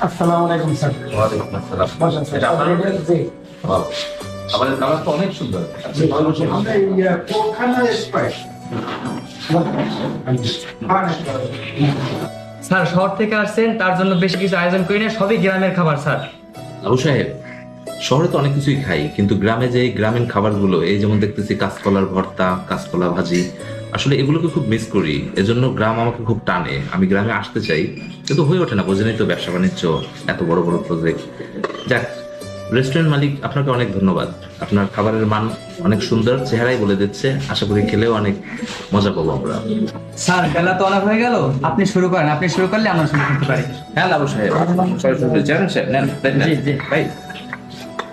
আসসালামু আলাইকুম স্যার। ওয়ালাইকুম আসসালাম। বসেন স্যার। এটা আপনার হোটেল? জি। বাহ, আমাদের খাবার তো অনেক সুন্দর। জি, আমরা এই কোনখানে পাই? স্যার শহর থেকে আসছেন, তার জন্য বেশি কিছু আয়োজন করি না, সবই গ্রামের খাবার স্যার। আবু সাহেব, শহরে তো অনেক কিছুই খাই, কিন্তু গ্রামে যে গ্রামীণ খাবারগুলো, এই যেমন দেখতেছি কাঁচকলার ভর্তা, কাঁচকলা ভাজি, আসলে এগুলোকে খুব মিস করি। এজন্য গ্রাম আমাকে খুব টানে, আমি গ্রামে আসতে চাই, কিন্তু হয়ে ওঠে না। বোঝেনই তো, ব্যবসা বাণিজ্য, এত বড় বড় প্রজেক্ট। যাক, রেস্টুরেন্ট মালিক, আপনাকে অনেক ধন্যবাদ। আপনার খাবারের মান অনেক সুন্দর, চেহারাই বলে দিচ্ছে। আশা করি খেলেও অনেক মজা পাবো আমরা। স্যার বেলা তো অনেক হয়ে গেল, আপনি শুরু করেন, আপনি শুরু করলে আমরা শুরু করতে পারি। হ্যাঁ আবু সাহেব, সরাসরি চেয়ারম্যান সাহেব, নেন, নেন, নেন। জি, জি। ভাই